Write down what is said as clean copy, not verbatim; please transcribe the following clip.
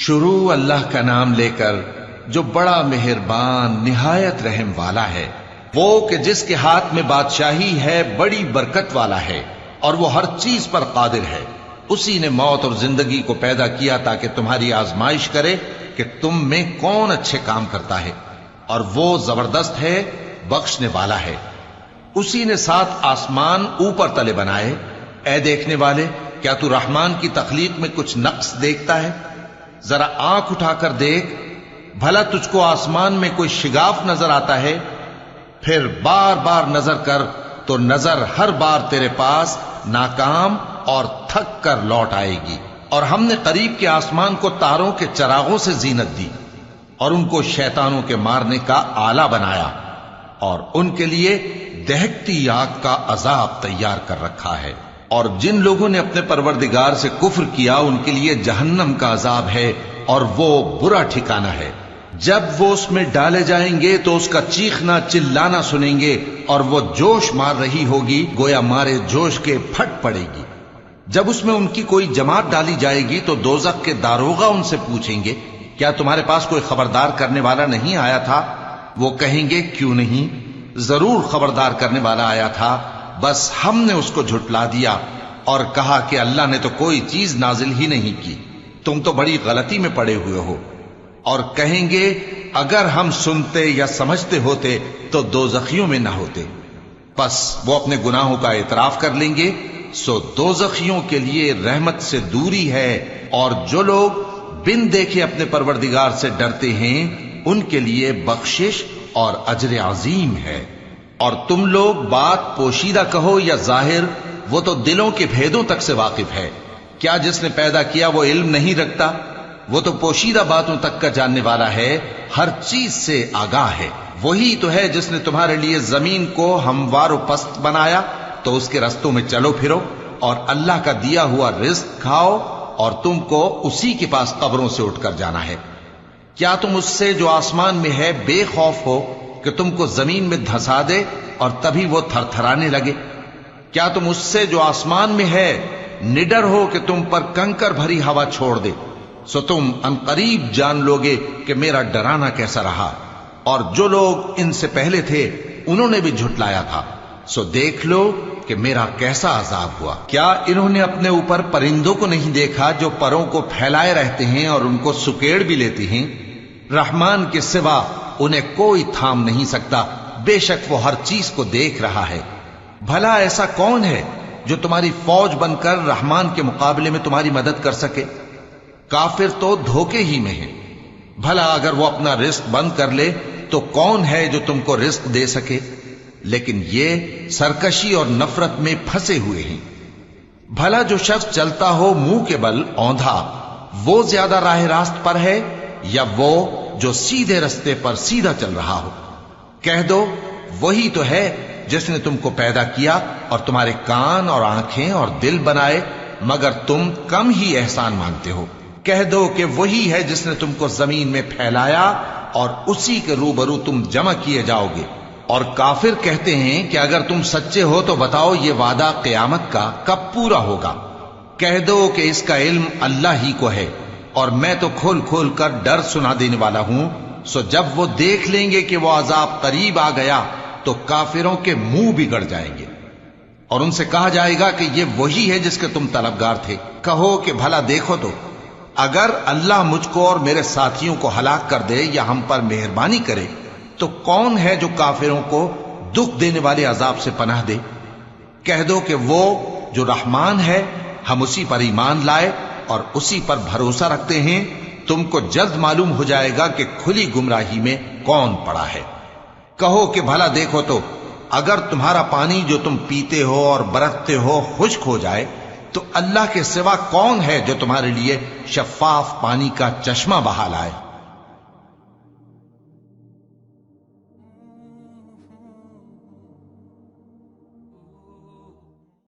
شروع اللہ کا نام لے کر جو بڑا مہربان نہایت رحم والا ہے، وہ کہ جس کے ہاتھ میں بادشاہی ہے، بڑی برکت والا ہے اور وہ ہر چیز پر قادر ہے۔ اسی نے موت اور زندگی کو پیدا کیا تاکہ تمہاری آزمائش کرے کہ تم میں کون اچھے کام کرتا ہے، اور وہ زبردست ہے، بخشنے والا ہے۔ اسی نے 7 آسمان اوپر تلے بنائے۔ اے دیکھنے والے، کیا تو رحمان کی تخلیق میں کچھ نقص دیکھتا ہے؟ ذرا آنکھ اٹھا کر دیکھ، بھلا تجھ کو آسمان میں کوئی شگاف نظر آتا ہے؟ پھر بار بار نظر کر تو نظر ہر بار تیرے پاس ناکام اور تھک کر لوٹ آئے گی۔ اور ہم نے قریب کے آسمان کو تاروں کے چراغوں سے زینت دی اور ان کو شیطانوں کے مارنے کا آلہ بنایا، اور ان کے لیے دہکتی آگ کا عذاب تیار کر رکھا ہے۔ اور جن لوگوں نے اپنے پروردگار سے کفر کیا ان کے لیے جہنم کا عذاب ہے، اور وہ برا ٹھکانہ ہے۔ جب وہ اس میں ڈالے جائیں گے تو اس کا چیخنا چلانا سنیں گے، اور وہ جوش مار رہی ہوگی، گویا مارے جوش کے پھٹ پڑے گی۔ جب اس میں ان کی کوئی جماعت ڈالی جائے گی تو دوزخ کے داروغہ ان سے پوچھیں گے، کیا تمہارے پاس کوئی خبردار کرنے والا نہیں آیا تھا؟ وہ کہیں گے، کیوں نہیں، ضرور خبردار کرنے والا آیا تھا، بس ہم نے اس کو جھٹلا دیا اور کہا کہ اللہ نے تو کوئی چیز نازل ہی نہیں کی، تم تو بڑی غلطی میں پڑے ہوئے ہو۔ اور کہیں گے، اگر ہم سنتے یا سمجھتے ہوتے تو دوزخیوں میں نہ ہوتے۔ پس وہ اپنے گناہوں کا اعتراف کر لیں گے، سو دوزخیوں کے لیے رحمت سے دوری ہے، اور جو لوگ بن دیکھے اپنے پروردگار سے ڈرتے ہیں ان کے لیے بخشش اور اجر عظیم ہے۔ اور تم لوگ بات پوشیدہ کہو یا ظاہر، وہ تو دلوں کے بھیدوں تک سے واقف ہے۔ کیا جس نے پیدا کیا وہ علم نہیں رکھتا؟ وہ تو پوشیدہ باتوں تک کا جاننے والا ہے، ہر چیز سے آگاہ ہے۔ وہی تو ہے جس نے تمہارے لیے زمین کو ہموار و پست بنایا، تو اس کے رستوں میں چلو پھرو، اور اللہ کا دیا ہوا رزق کھاؤ، اور تم کو اسی کے پاس قبروں سے اٹھ کر جانا ہے۔ کیا تم اس سے جو آسمان میں ہے بے خوف ہو کہ تم کو زمین میں دھسا دے اور تبھی وہ تھر تھرانے لگے؟ کیا تم اس سے جو آسمان میں ہے نڈر ہو کہ تم پر کنکر بھری ہوا چھوڑ دے؟ سو تم عنقریب جان لوگے کہ میرا ڈرانا کیسا رہا۔ اور جو لوگ ان سے پہلے تھے انہوں نے بھی جھٹلایا تھا، سو دیکھ لو کہ میرا کیسا عذاب ہوا۔ کیا انہوں نے اپنے اوپر پرندوں کو نہیں دیکھا جو پروں کو پھیلائے رہتے ہیں اور ان کو سکیڑ بھی لیتے ہیں؟ رحمان کے سوا انہیں کوئی تھام نہیں سکتا، بے شک وہ ہر چیز کو دیکھ رہا ہے۔ بھلا ایسا کون ہے جو تمہاری فوج بن کر رحمان کے مقابلے میں تمہاری مدد کر سکے؟ کافر تو دھوکے ہی میں ہے۔ بھلا اگر وہ اپنا رزق بند کر لے تو کون ہے جو تم کو رزق دے سکے؟ لیکن یہ سرکشی اور نفرت میں پھنسے ہوئے ہیں۔ بھلا جو شخص چلتا ہو منہ کے بل اوندھا، وہ زیادہ راہ راست پر ہے یا وہ جو سیدھے رستے پر سیدھا چل رہا ہو؟ کہہ دو، وہی تو ہے جس نے تم کو پیدا کیا اور تمہارے کان اور آنکھیں اور دل بنائے، مگر تم کم ہی احسان مانگتے ہو۔ کہہ دو کہ وہی ہے جس نے تم کو زمین میں پھیلایا اور اسی کے روبرو تم جمع کیے جاؤ گے۔ اور کافر کہتے ہیں کہ اگر تم سچے ہو تو بتاؤ یہ وعدہ قیامت کا کب پورا ہوگا؟ کہہ دو کہ اس کا علم اللہ ہی کو ہے، اور میں تو کھول کھول کر ڈر سنا دینے والا ہوں۔ سو جب وہ دیکھ لیں گے کہ وہ عذاب قریب آ گیا تو کافروں کے منہ بگڑ جائیں گے، اور ان سے کہا جائے گا کہ یہ وہی ہے جس کے تم طلبگار تھے۔ کہو کہ بھلا دیکھو تو، اگر اللہ مجھ کو اور میرے ساتھیوں کو ہلاک کر دے یا ہم پر مہربانی کرے تو کون ہے جو کافروں کو دکھ دینے والے عذاب سے پناہ دے؟ کہہ دو کہ وہ جو رحمان ہے، ہم اسی پر ایمان لائے اور اسی پر بھروسہ رکھتے ہیں۔ تم کو جلد معلوم ہو جائے گا کہ کھلی گمراہی میں کون پڑا ہے۔ کہو کہ بھلا دیکھو تو، اگر تمہارا پانی جو تم پیتے ہو اور برتتے ہو خشک ہو جائے تو اللہ کے سوا کون ہے جو تمہارے لیے شفاف پانی کا چشمہ بہا لائے؟